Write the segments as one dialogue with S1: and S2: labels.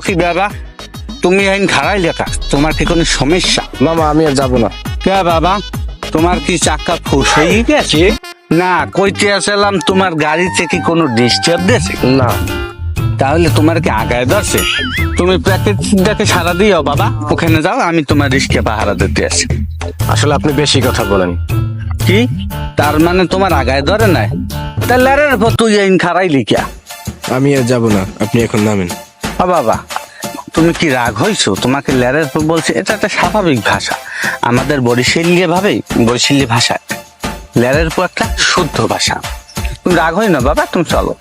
S1: কি বাবা, তুমি আইন খারাই লেখা, তোমার কি কোনো সমস্যা?
S2: মামা আমি আর যাবো না।
S1: কে বাবা, তোমার কি চাক্কা ফুস হয়ে গেছে? না, কইতে আসলাম তোমার গাড়িতে কি কোনো ডিস্টার্ব দিয়েছে?
S2: না।
S1: তাহলে তোমার কি আগায় ধরছে? তুমি প্যাকেটটাকে সারা দিও বাবা, ওখানে যাও, আমি তোমার রিস্কে পাহারা দিতে আসি।
S2: আসলে আপনি বেশি কথা বলেন।
S1: কি তার মানে তোমার আগায় ধরে নাই? তাহলে আরে তুই আইন খারাই লিখিয়া।
S2: আমি আর যাবো না, আপনি এখন নামেন।
S1: বাবা, তুমি কি রাগ হইছো? তোমাকে ল্যারের পর বলছে, এটা একটা স্বাভাবিক ভাষা, আমাদের বরিশালীয় ভাবে, বরিশালী ভাষা ল্যারের পর একটা শুদ্ধ ভাষা। তুমি রাগ হই না বাবা, তুমি চলো।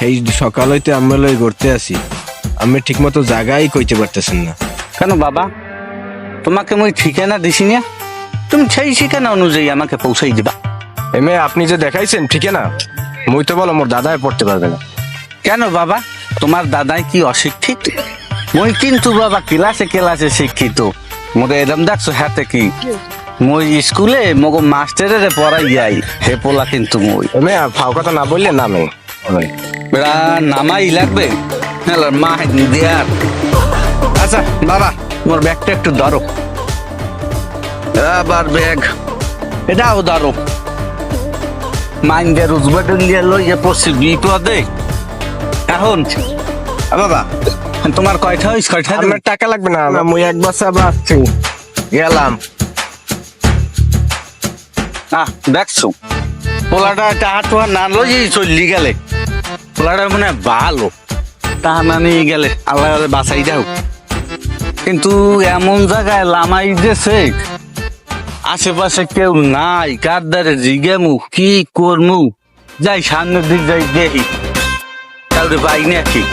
S2: এই সকাল হইতে আমি লই ঘুরতে আসি, আমি ঠিক মতো জায়গায় কইতে পারতেছেন না।
S1: কেন বাবা, তোমাকে মই ঠিকানা দিছি না? তুমি সেই ঠিকানা অনুযায়ী আমাকে পৌঁছাই দিবা।
S2: এমে আপনি যে দেখাইছেন ঠিকানা, মুই তো বলো মোর দাদায় পড়তে পারবে না।
S1: কেন বাবা, তোমার দাদাই কি অশিক্ষিত? মই কিন্তু বাবা ক্লাসে ক্লাসে শিক্ষিত। মোকে এরম দেখছো হাতে কি, মই স্কুলে মগো মাস্টারের পড়াই যাই, হে পোলা কিন্তু মই।
S2: এমে ফাও কথা না বললে নামে।
S1: বেড়া নামাই লাগবে মা দেয়ার। আচ্ছা বাবা, তোমার ব্যাগটা একটু ধরো, আবার ব্যাগ এটাও ধরো। মাইন্ডের উজবাটন দিয়ে লইয়া পড়ছি বিপদে। এখন বাবা, তোমার কয়টা হইস? কয়টা
S2: আপনার টাকা লাগবে না, মুই এক বছর আসছি
S1: গেলাম। দেখছো পোলাটা টাহা টুহা না লই চললি গেলে, পোলাটা মনে হয় ভালো, টাহা না নিয়ে গেলে আল্লাহ বাঁচাই দাও। কিন্তু এমন জায়গায় লামাই দিয়েছে, আশেপাশে কেউ নাই, কার দ্বারে জিগেমু কি করমু। যাই সামনের দিক যাই দেখি, কাউরে পাই নাকি।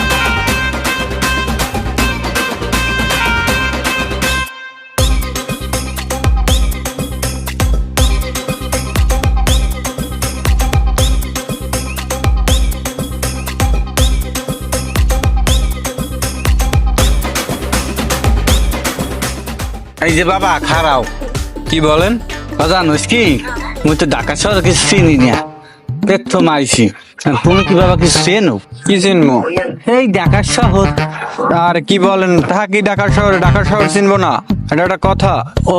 S1: এই যে বাবা খারাও।
S2: কি বলেন?
S1: জানোস কি, মুই তো ঢাকা শহর কিছু চিনি না, প্রথম আইসি। তুমি কি বাবা কিছু চেনো?
S2: কি চিনবো?
S1: এই ঢাকা শহর।
S2: আর কি বলেন, থাকি ঢাকা শহরে, ঢাকা শহর চিনবো না? এটা একটা কথা।
S1: ও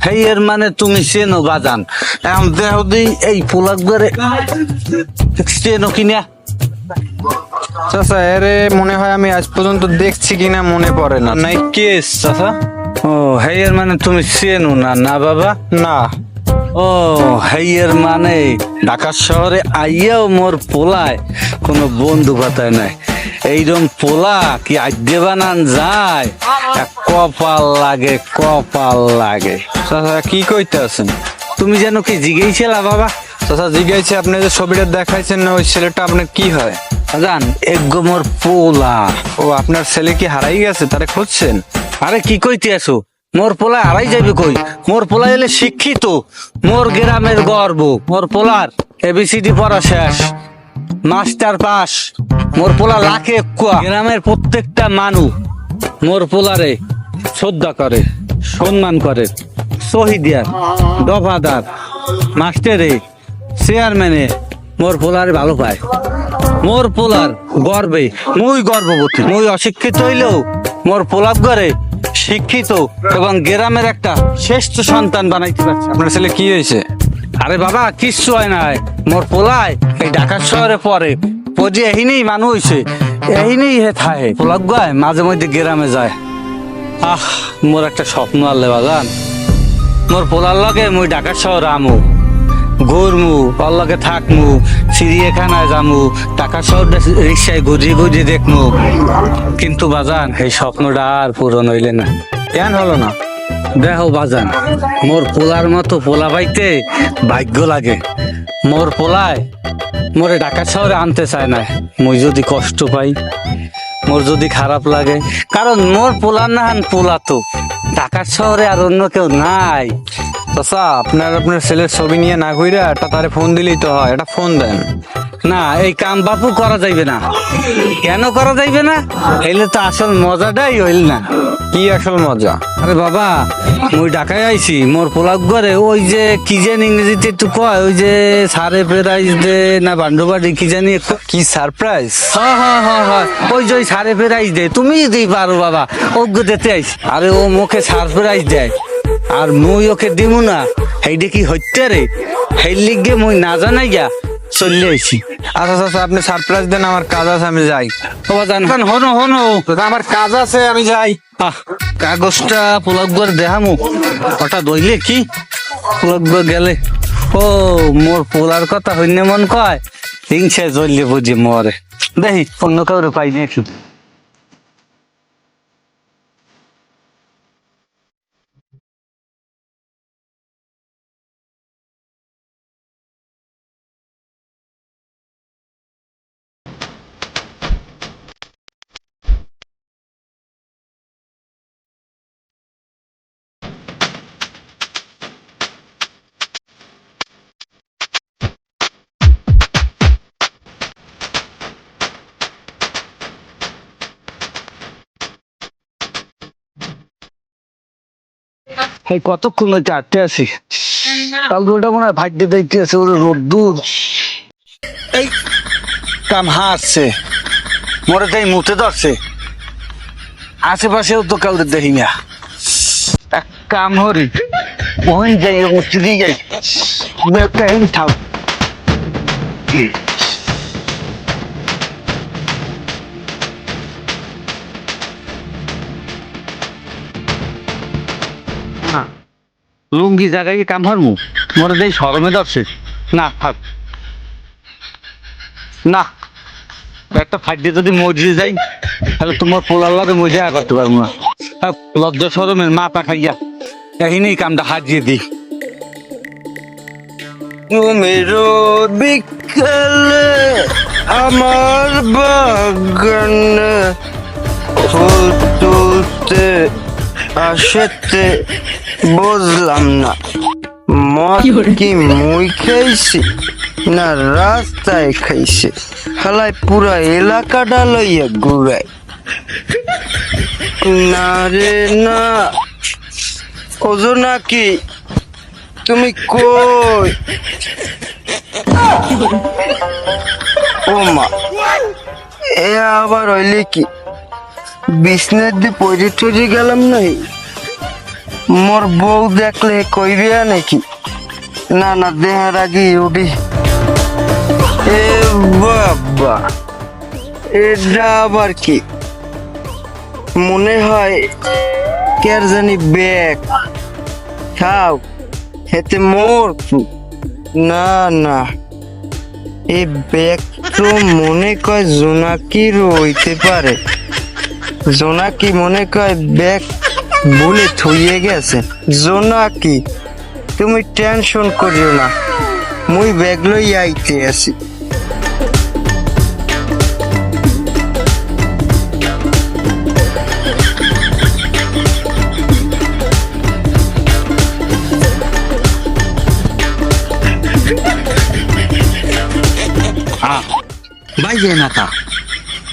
S1: হেই, এর মানে তুমি চেনো বাজান। এখন দেহ দিই এই পোলাক ধরে চেনো কিনা।
S2: চাচা এরে মনে হয় আমি আজ পর্যন্ত দেখছি কিনা মনে পড়ে না। নাই কেস চাচা?
S1: ও হেই, এর মানে তুমি চেনো না? না বাবা
S2: না।
S1: ও হেই, এর মানে ঢাকা শহরে আইয়াও মোর পোলায় কোনো বন্ধু পাতায় নাই। এইরকম পোলা কি আজ্ঞে বানান যায়? কপাল লাগে, কপাল লাগে।
S2: চাচা কি কইতে আছেন?
S1: তুমি যেন কি জিগেইছিলা বাবা?
S2: চাচা জিজ্ঞাসা, আপনি যে ছবিটা দেখাইছেন না, ওই ছেলেটা আপনার কি হয়?
S1: জান এগো মোর পোলা।
S2: ও আপনার ছেলে কি হারাই গেছে, তারে খুঁজছেন?
S1: আরে কি কইতে আছো? মোর পোলা হারাই যাবে কই? মোর পোলা এলে শিক্ষিত, মোর গ্রামের গর্ব। মোর পোলার এবিসিডি পড়া শেষ, মাস্টার পাস। মোর পোলা লাখে একুয়া, গ্রামের প্রত্যেকটা মানুষ মোর পোলারে শ্রদ্ধা করে, সম্মান করে। শহীদিয়ার, দফাদার, মাস্টারে, চেয়ারম্যানে মোর পোলারে ভালো পায়। মোর পোলার গর্বে মুই গর্ববতী। মুই অশিক্ষিত হইলেও মোর পোলাপ ঘরে শিক্ষিত এবং গ্রামের একটা শ্রেষ্ঠ সন্তান বানাইতে পারছে।
S2: আপনার ছেলে কি হয়েছে?
S1: আরে বাবা কিচ্ছু হয় নাই, মোর পোলায় এই ঢাকা শহরে পরে পজি এহিনেই মানুষ হয়েছে, এহিনেই হে থাহে। পোলাপ গায় মাঝে মধ্যে গ্রামে যায়। মোর একটা স্বপ্ন আনলে বাজান, মোর পোলার লগে মুই ঢাকা শহর আমু, ঘুরমু, ওর লগে থাকমু, চিড়িয়াখানায় যামু, ঢাকা শহর রিক্সায় ঘুরিয়ে ঘুরিয়ে দেখমু। কিন্তু বাজান এই স্বপ্নটা আর পূরণ হইলে না।
S2: কেন হলো না?
S1: দেখো বাজান, মোর পোলার মতো পোলা পাইতে ভাগ্য লাগে। মোর পোলায় মোরে ঢাকা শহরে আনতে চায় না। মুই যদি কষ্ট পাই, মোর যদি খারাপ লাগে, কারণ মোর পোলার নাহান পোলা তো ঢাকা শহরে আর অন্য কেউ নাই।
S2: চাচা আপনার ছেলের ছবি নিয়ে না ঘুরে একটা তারে ফোন দিলেই তো হয়, একটা ফোন দেন।
S1: না এই কাম বাপু করা যাইবে না। কেন করা যাইবে না? এলে তো আসল মজাটাই হইল না।
S2: কি আসল মজা?
S1: আরে বাবা, মুই ঢাকায় আইছি, মোর পোলাপ ঘরে ওই যে কি জানি ইংরেজিতে একটু কয়, ওই যে সারে প্রাইজ দে না বান্ডবাড়ি কি জানি একটু।
S2: কি সারপ্রাইজ?
S1: হয় ওই যে ওই সারে প্রাইজ দে, তুমি দিই পারো বাবা, অজ্ঞ দিতে আইস। আরে ও মুখে সার প্রাইজ দেয় আর মুই ওকে দিমু না, সেইটা কি হইতে রে? সেই লিগে মুই না জানাই গা চলে আইছি।
S2: আচ্ছা চাচা আপনি সারপ্রাইজ দেন, আমার কাজ আছে, আমি যাই।
S1: বাবা জান হনো হনো,
S2: আমার কাজ আছে, আমি যাই।
S1: কাগজটা পোলাপ ঘর দেখামু, ওটা দইলে কি পোলাপ ঘর গেলে ও মোর পোলার কথা হইনে মন কয় হিংসে জ্বললে বুঝি মরে। দেখি অন্য কাউরে পাইনি একটু। এই কতক্ষণ হইতে আটতে আছি, কাল ওটা মনে হয় ভাগ্যে দেখতে আছে ওর রোদ্দুর। এই কাম হাসছে মরে তাই মুতে ধরছে, আশেপাশেও তো কাউরে দেখি না। এক কাম হরি ওই যাই উঠতে দিয়ে যাই একটা থাক। লুঙ্গি জায়গায় কাম হরমু মরে দেই সরমে ধরছে। না থাক না, একটা ফাইট দিয়ে যদি মজে যাই তাহলে তোমার পোলার লাগে মজা করতে পারবো না। লজ্জা সরমের মাথা খাইয়া এখানেই কামটা হাজিয়ে দিই।
S2: তুমি রোদ বিকেলে আমার বাগানে ফুল তুলতে আসেতে বুঝলাম না মদ কি মুই খাইছি না রাস্তায় খাইছে, হালাই পুরা এলাকাটা লইয়া ঘুরাই। না রে না, ওজো নাকি তুমি কই? ও মা, এ আবার হইলে কি বিছনার দিয়ে পড়ে টরে গেলাম নাই? মোর বউ দেখলে কইবে নাকি? না না, দেহার আগে উঠি। এ বাবা, এটা আবার কি? মনে হয় কের জানি ব্যাগ খাও হেতে মোর। না না, এই ব্যাগ তো মনে কয় জোনাকির হইতে পারে। জোনাকি মনে কয় ব্যাগ ভুলে থইয়ে গেছে। জোনাকি তুমি টেনশন করিও না, মুই ব্যাগ লই আইতে আছি।
S1: ভাই যে না তা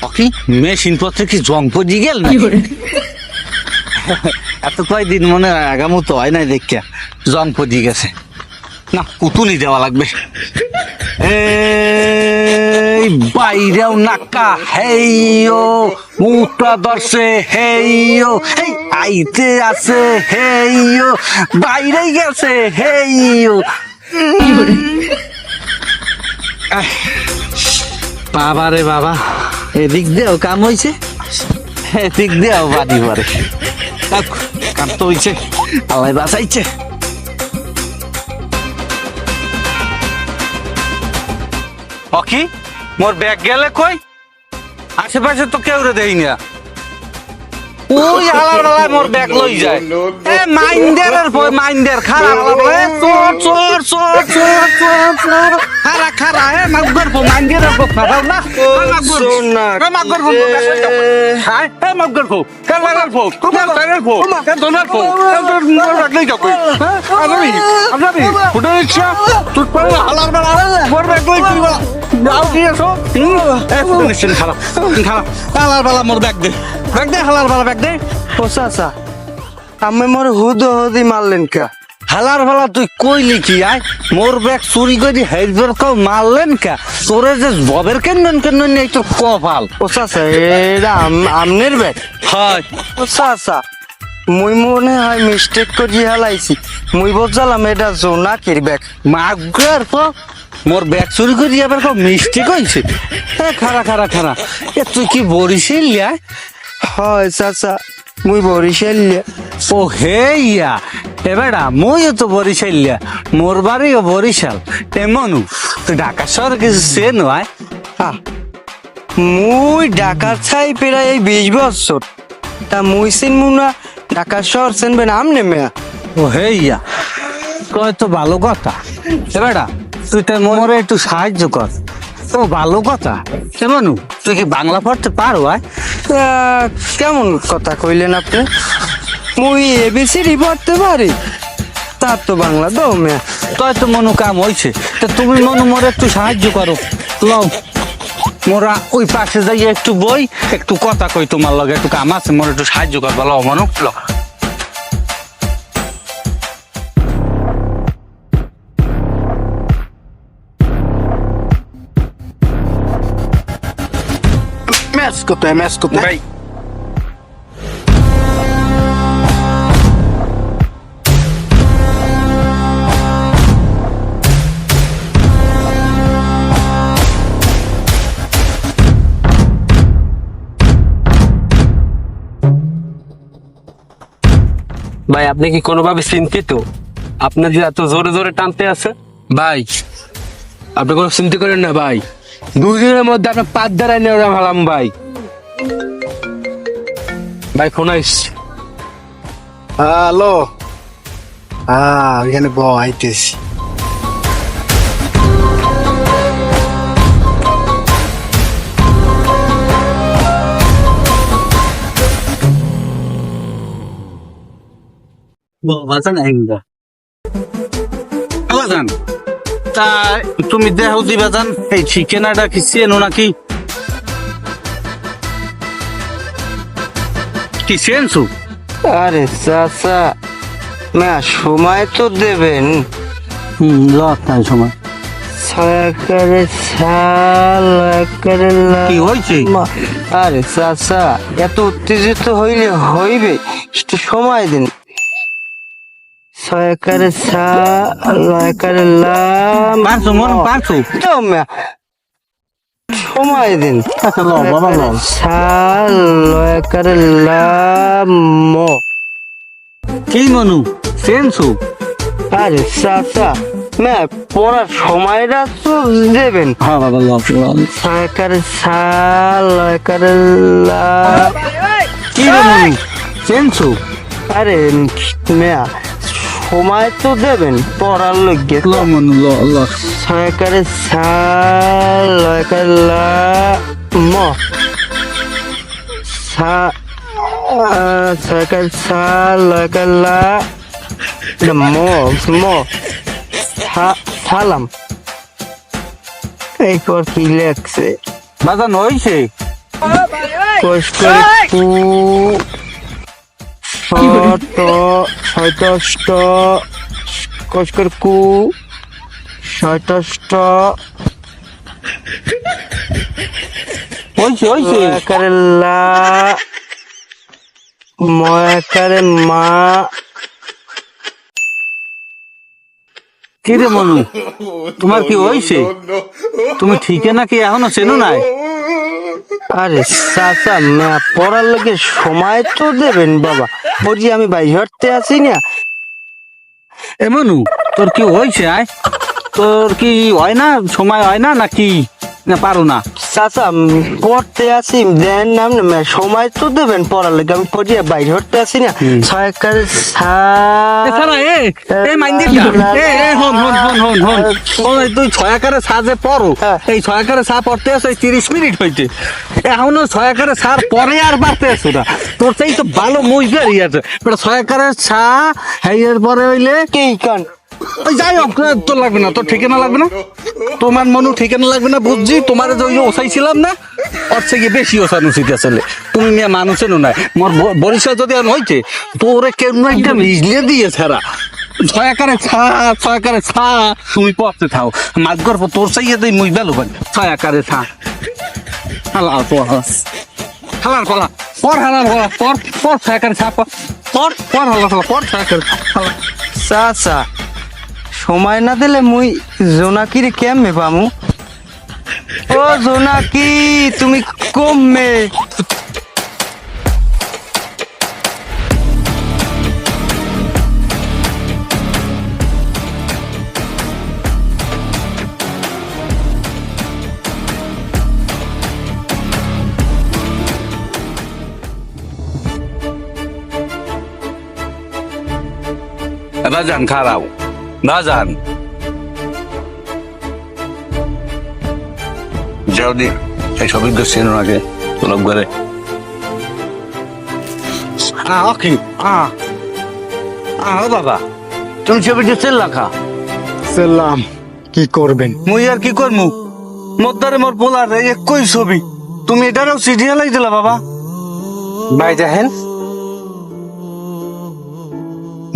S1: ওকে মেশিন পত্রে কি জং পড়ি গেল না? এত কয়দিন মনে হয় আগামু তো হয় নাই দেখিয়া জং পড়ি গেছে। না কুতুনি দেওয়া লাগবে। এই বাইরেও নাকা হেইও মুটা দর্শে হেইও, হেই আইতে আছে হেইও, বাইরে গেছে হেইও। বাবা রে বাবা, এদিক দিয়েও কাম হয়েছে, এদিক দিয়েও বাড়ি পরে। কাম তো হয়েছে, আল্লাহ বাঁচাইছে। অকি মোর ব্যাগ গেলে কই? আশেপাশে তো কেউ রে দেই না। ওই হালার বেলায় মোর ব্যাগ লই যায়। এ মাইন্ডারের পর মাইন্ডার খারাপ বলে চোর চোর চোর চোর চোর চোর খারা খারা এ মাগর রাখবো মান দিয়ে রাখবো খারাপ না
S2: সোনা
S1: মাগ করবো হ্যাঁ মাগ করবো মাগ করবো তোমার ফো রাখলেই যাবো আপনার ফুটে ইচ্ছা তুই পরে হালার বেলা পর ব্যাগ লই তুই যাও কি আছো খারাপ খারাপ হালার বেলা মোর ব্যাগ দে হালার বেলা ব্যাগ দে
S2: ও চাচা আমি মোর হুদি মারলেন কা
S1: হালার বেলা তুই কইলি কি আয় মোর ব্যাগ চুরি করে হেলবের কেউ মারলেন কা তোরে যে ববের কেন নেই তোর কপাল
S2: ও চাচা এটা আমনের ব্যাগ
S1: হয়
S2: ও চাচা মুই মনে হয় মিস্টেক করি হালাইছি মুই বলছিলাম এটা জোনাকির ব্যাগ
S1: মাগর মোর ব্যাগ চুরি করে আবার কেউ মিস্টেক হয়েছে খারা এ তুই কি বরিশিল আয়
S2: হয় চাচা মুই বরিশালিয়া
S1: ও হেইয়া এবারা মইও তো বরিশালিয়া মোর বাড়িও বরিশাল এমনু তুই ঢাকা শহর কিছু সে নয়
S2: মুই ঢাকার ছাই প্রায় এই 20 বছর তা মুই চিনমু না ঢাকা শহর চিনবেন আমনে মেয়া
S1: ও হেইয়া কয় তো ভালো কথা এবারা তুই তোর মনে একটু সাহায্য কর তো ভালো কথা কেমন তুই কি বাংলা পড়তে পারো আয়
S2: তা কেমন কথা কইলেন আপনি মুই এবিসিডি পড়তে পারি তার তো বাংলা দাও মেয়া
S1: তোর তো মনো কাম হয়েছে তো তুমি মনো মোর একটু সাহায্য করো লও মোরা ওই পাশে যাই একটু বই একটু কথা কই তোমার লগে একটু কাম আছে মোর একটু সাহায্য করবা লও মনো ল
S2: ম্যাচ করতে
S1: ভাই
S3: ভাই আপনি কি কোনোভাবে চিন্তিত আপনার যে এত জোরে জোরে টানতে আছে ভাই আপনি কোনো চিন্তা করেন না ভাই 2 দিনের মধ্যে আপনার পাত দ্বারাই নেওয়া ভালাম ভাই ভাই ফোন আসছে
S2: হ্যালো এখানে আইতেছি
S1: বাজান আইন্দা বাজান তা তুমি দেহ দিবা জান এই ঠিকানাটা কি চেনো নাকি কি চেনছো
S2: আরে চাচা না সময় তো দেবেন
S1: লট নাই সময়
S2: সরকারে সাল করে
S1: কি হয়েছে
S2: আরে চাচা এত উত্তেজিত হইলে হইবে একটু সময় দিন সরকারে সাল লাম
S1: পারছো মন পারছো
S2: সময় দিন
S1: আচ্ছা ল বাবা ল
S2: সাল করে লাম
S1: কি মনু চেনছো
S2: আরে চাচা না পড়ার সময়টা তো দেবেন
S1: হ্যাঁ বাবা ল
S2: সরকারে সাল করে
S1: কি রে মনু চেনছো
S2: আরে মেয়া সময় তো দেবেন পড়ার লগে
S1: ল মনু ল ল
S2: সরকারে সাল করে সরকার সাল করে সালাম এরপর কি লেখছে
S1: বাজান হয়েছে
S2: কস্কর কু শতষ্ট
S1: হয়েছে
S2: করেলা ময়াকারে মা
S1: কি রে মনু তোমার কি হয়েছে তুমি ঠিকে নাকি এখনো চেনো নাই
S2: আরে চাচা না পড়ার লাগে সময় তো দেবেন বাবা বলছি আমি বাইরে আছি না
S1: এ মনু তোর কি হয়েছে আয় তোর কি হয় না সময় হয় না নাকি না পারো না।
S2: চাচা পড়তে আসি দেন নাম না সময় তো দেবেন পড়ার লেগে আমি পড়িয়া বাইরে হতে আসি না সরকার
S1: তুই ছয়াকারে সাজে পড়ো,
S2: হ্যাঁ।
S1: এই ছয়াকারে চা পড়তে আসো 30 মিনিট হইতে, এখনো ছয়াকারে সার পরে আর বাড়তে আসো না। তোর সেই তো ভালো মুজগারি আছে, ছয়াকারে চা হাইয়ের পরে হইলে
S2: কি কান
S1: ওই যাই হোক, তোর লাগবে না, তোর ঠিকানা লাগবে না, তোমার মনু ঠিকানা লাগবে না, বুঝছি। তোমার যে ওই ওসাইছিলাম না, ওর থেকে বেশি ওসান উচিত আসলে। তুমি মেয়ে মানুষেরও নাই, মোর বরিশাল যদি আর হইতে তোরে কেমন একদম ইজলে দিয়ে ছাড়া ছয়াকারে ছা তুমি পড়তে থাও, মাছ গর্ব তোর চাইয়ে দেই মুই বেলো ভাই। ছয়াকারে ছা হালা হালার ফলা পর হালার ফলা পর ছয়াকারে ছা পর হালা ফলা পর ছয়াকারে হালা।
S2: চাচা সময় না দিলে মুই জোনাকিরে কেমনে পামু? ও জোনাকি তুমি কমবে
S1: বাজান খারাপ বাজান যাও দি এই সবই তো চেনো আগে তোলক করে কি ও বাবা তুমি ছবিটা চেল রাখা
S4: সালাম কি করবেন?
S1: মুই আর কি করমু, মদ্দারে মোর পোলার এই একই ছবি, তুমি এটারও সিডি হেলাই দিলা বাবা।
S2: ভাই দেখেন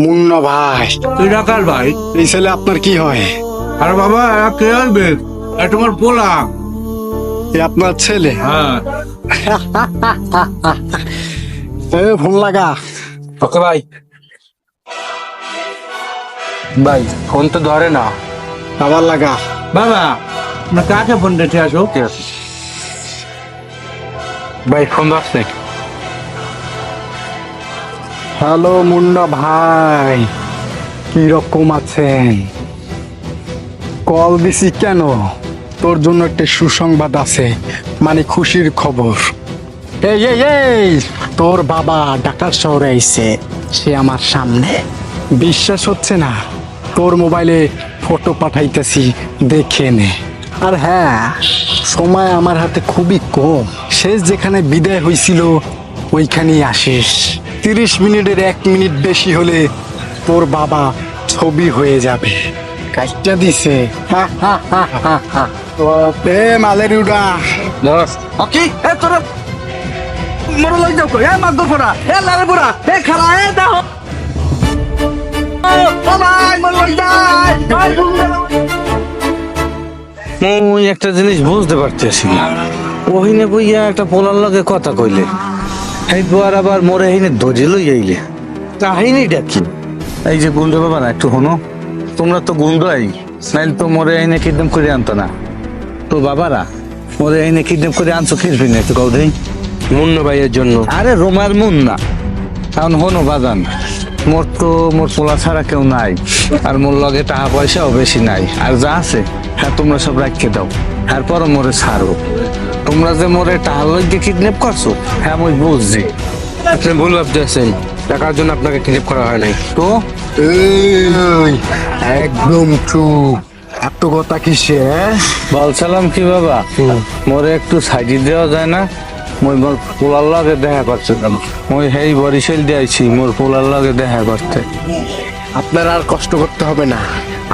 S4: মুন্না ভাই,
S1: তুই ডাকার ভাই?
S4: এই ছেলে আপনার কি হয়?
S1: আরে বাবা কে আসবে? তোমার পোলা।
S4: এ আপনার ছেলে?
S1: হ্যাঁ।
S4: এ ফোন লাগা।
S3: ওকে ভাই, ভাই ফোন তো ধরে না।
S4: আবার লাগা।
S1: বাবা আমরা কাকে ফোন দিতে আসো? ঠিক আছে
S3: ভাই ফোন ধরছে।
S4: হ্যালো মুন্না ভাই, কি রকম আছেন? কল দিছি কেন? তোর জন্য একটা সুসংবাদ আছে, মানে খুশির খবর। এই এই এই তোর বাবা ঢাকা শহরে আইছে, সে আমার সামনে। বিশ্বাস হচ্ছে না? তোর মোবাইলে ফটো পাঠাইতেছি, দেখে নে। আর হ্যাঁ, সময় আমার হাতে খুবই কম, শেষ যেখানে বিদায় হয়েছিল ওইখানেই আসিস। 30 মিনিটের 1 মিনিট বেশি হলে তোর বাবা ছবি হয়ে যাবে। কাজটা দিছে। এ মালের উড়া।
S1: কি এ তোরা মরে লই যাও কই? এ মাগো ফোড়া, এ লারে বুড়া, এ খালা, এ দাও ও ভাই মরে লই যাই। মুই একটা জিনিস বুঝতে পারতেছি না, ওহিনে বইয়া একটা পোলার লগে কথা কইলে এই দুয়ার আবার মরে হিনে ধরে লই আইলে কাহিনীটা কি? এই যে গুন্ড বাবা না, একটু হনো, তোমরা তো গুন্ড আই, নাইলে তো মরে আইনে কিডন্যাপ করে আনতো না। তো বাবারা মরে আইনে কিডন্যাপ করে আনছো কিরফিনে একটু কও দেই।
S3: মুন্না ভাইয়ের জন্য।
S1: আরে রোমার মুন না, কারণ হনো বাজান, মোর তো মোর পোলা ছাড়া কেউ নাই, আর মোর লগে টাকা পয়সাও বেশি নাই, আর যা আছে হ্যাঁ তোমরা সব রাখিয়ে দাও, তারপর মোরে ছাড়ো। তোমরা যে মোরে টাকা লইতে কিডন্যাপ করছো হ্যাঁ মুই বুঝছি।
S3: আপনি ভুল ভাবতেছেন, টাকার জন্য আপনাকে কিডন্যাপ করা হয় নাই।
S1: তো
S4: এই, একদম চুপ। এত কথা কিসে?
S1: বলছিলাম কি বাবা, মোরে একটু সাইডি দেওয়া যায় না? মই মোর পোলার লগে দেখা করছিলাম, মই হেই বরিশাল দিয়েছি মোর পোলার লগে দেখা করতে।
S4: আপনার আর কষ্ট করতে হবে না,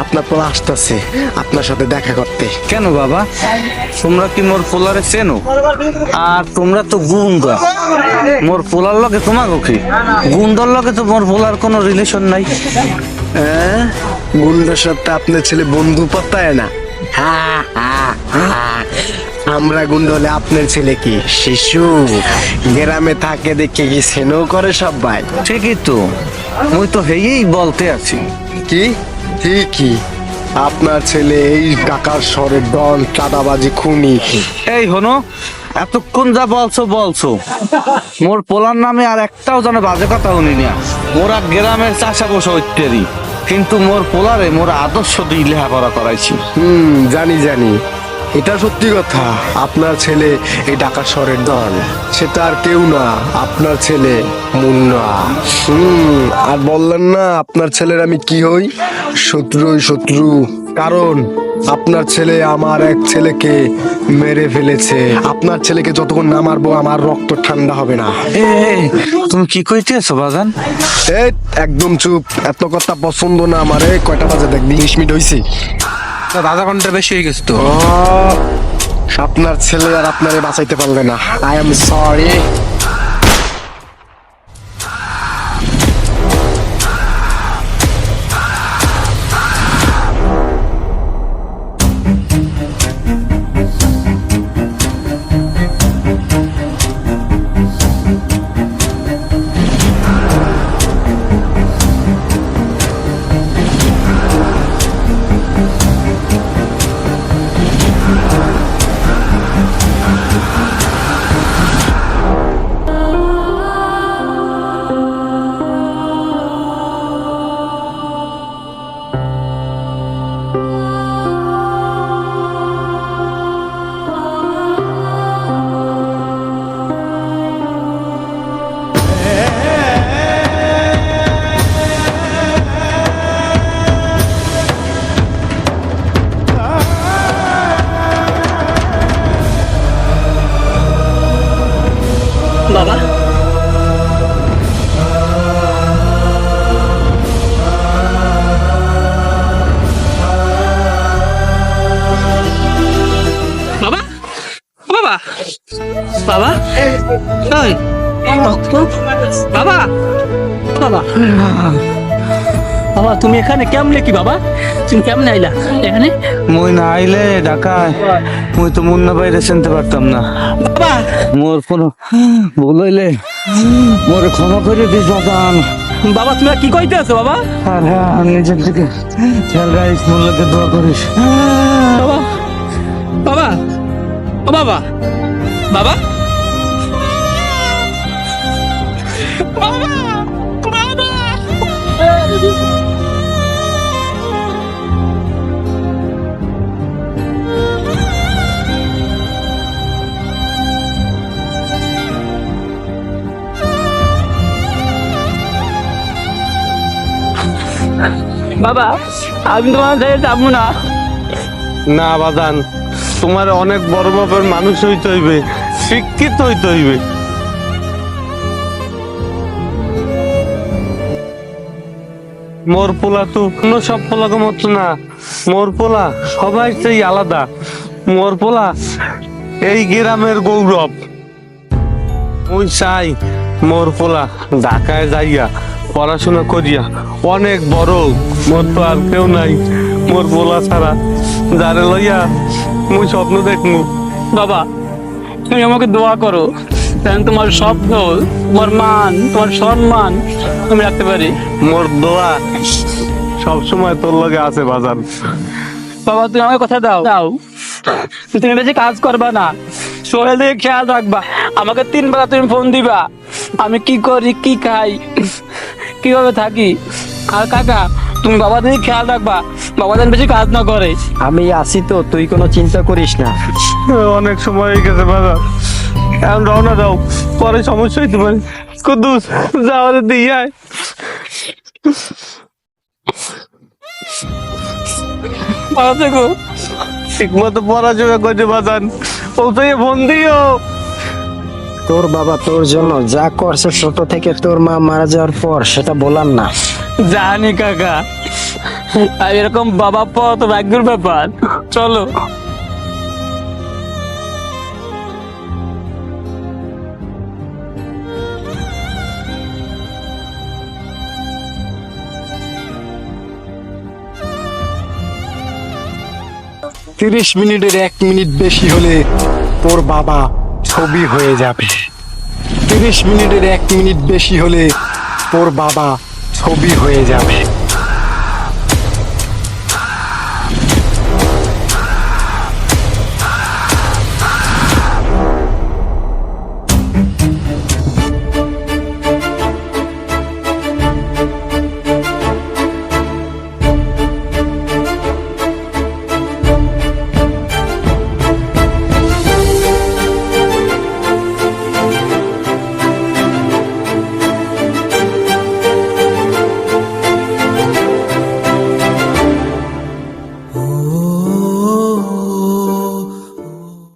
S4: আপনার পোলা আসতেছে আপনার সাথে দেখা করতে।
S1: কেন বাবা, তোমরা কি মোর পোলারে চেনো? আর তোমরা তো গুন্ডা, মোর পোলার লগে তোমাকে কি? গুন্ডার লগে তো মোর পোলার কোনো রিলেশন নাই।
S4: হ্যাঁ, গুন্ডার সাথে আপনার ছেলে বন্ধু পাতায় না। আমরা গুন্ড হলে আপনার ছেলে কি শিশু? গ্রামে থাকে দেখে কি সেনও করে সবাই?
S1: ঠিকই তো, মুই তো হেই বলতে আছি।
S4: কি ঠিকই, আপনার ছেলে এই ঢাকার শহরে ডন, চাঁদাবাজি, খুনি।
S1: এই হনো, এতক্ষণ যা বলছো মোর পোলার নামে আর একটাও যেন বাজে কথা শুনি না। মোরা গ্রামের চাষা বসে হইতেরি, কিন্তু মোর পোলারে মোর আদর্শ দিয়ে লেখাপড়া করাইছি।
S4: জানি জানি, এটা সত্যি কথা, আপনার ছেলে এই ঢাকা শহরের ডন, সেটা আর কেউ না, আপনার ছেলে মুন্না। আর বললেন না আপনার ছেলের আমি কি হই? শত্রুই শত্রু। কারণ আপনার ছেলে আমার এক ছেলেকে মেরে ফেলেছে। আপনার ছেলেকে যতক্ষণ না মারবো আমার রক্ত ঠান্ডা হবে না।
S1: এ তুমি কি কইতেছো বাজান?
S4: এই একদম চুপ, এত কথা পছন্দ না আমার। কয়টা বাজে দেখ, 20 মিনিট হয়েছে।
S3: আধা ঘন্টা বেশি হয়ে গেছে তো।
S4: আপনার ছেলে আর আপনারে বাঁচাইতে পারবে না। I am sorry.
S2: বাবা, বাবা, বাবা, বাবা, এই, বাবা, বাবা, বাবা, তুমি এখানে কেমনে কি বাবা? তুমি কেমনে আইলা এখানে?
S1: মুই না আইলে ঢাকায় মুই তো মুন্না বাইরে চিনতে পারতাম না।
S2: বাবা,
S1: মোর কোনো ভুল হইলে মোরে ক্ষমা করে দিস বাজান।
S2: বাবা, তুমি আর কি কইতে আছো বাবা?
S1: আর হ্যাঁ, নিজের দিকে খেয়াল রাখিস, মোল্লাকে দোয়া করিস।
S2: বাবা, বাবা, ও বাবা, বাবা, বাবা, আমি তোমার সাথে যাবো না।
S1: না বাজান, তোমার অনেক বড় বাপের মানুষ হইতে হইবে, শিক্ষিত হইতে হইবে। মোর পোলা তো অন্য সব পোলাকে মতো না। মোর পোলা সবাই সেই আলাদা। মোর পোলা এই গ্রামের গৌরব। ওই চাই মোর পোলা ঢাকায় যাইয়া পড়াশোনা করিয়া অনেক বড়। মোর তো আর কেউ নাই মোর পোলা ছাড়া, যারে লইয়া মুই স্বপ্ন দেখমু।
S2: বাবা, তুমি আমাকে দোয়া করো যেন তোমার স্বপ্ন, তোমার মান, তোমার সম্মান আমি রাখতে পারি।
S1: মোর দোয়া সব সময় তোর লগে আছে বাজান।
S2: বাবা, তুমি আমাকে কথা দাও দাও তুমি বেশি কাজ করবা না, শরীর দিকে খেয়াল রাখবা। আমাকে 3 বেলা তুমি ফোন দিবা, আমি কি করি, কি খাই, কিভাবে থাকি। আর কাকা, তুমি বাবা দিকে খেয়াল রাখবা, বাবা যেন বেশি কাজ না করে।
S5: আমি আছি তো, তুই কোনো চিন্তা করিস না।
S1: অনেক সময় হয়ে গেছে বাজান, এখন রওনা দাও, পরে সমস্যা হইতে পারে। কুদ্দুস যাওয়ারে দিয়ে আয়।
S2: ভালো থেকো।
S1: ঠিক মতো পড়াশোনা করতে বাজান, পৌঁছাইয়ে ফোন দিও।
S5: তোর বাবা তোর জন্য যা করছে ছোট থেকে, তোর মা মারা যাওয়ার পর, সেটা বলার না।
S2: জানি কাকা, আর এরকম বাবা পাওয়া তো ভাগ্যের ব্যাপার। চলো।
S4: 30 মিনিটের 1 মিনিট বেশি হলে তোর বাবা ছবি হয়ে যাবে। 30 মিনিটের 1 মিনিট বেশি হলে তোর বাবা ছবি হয়ে যাবে।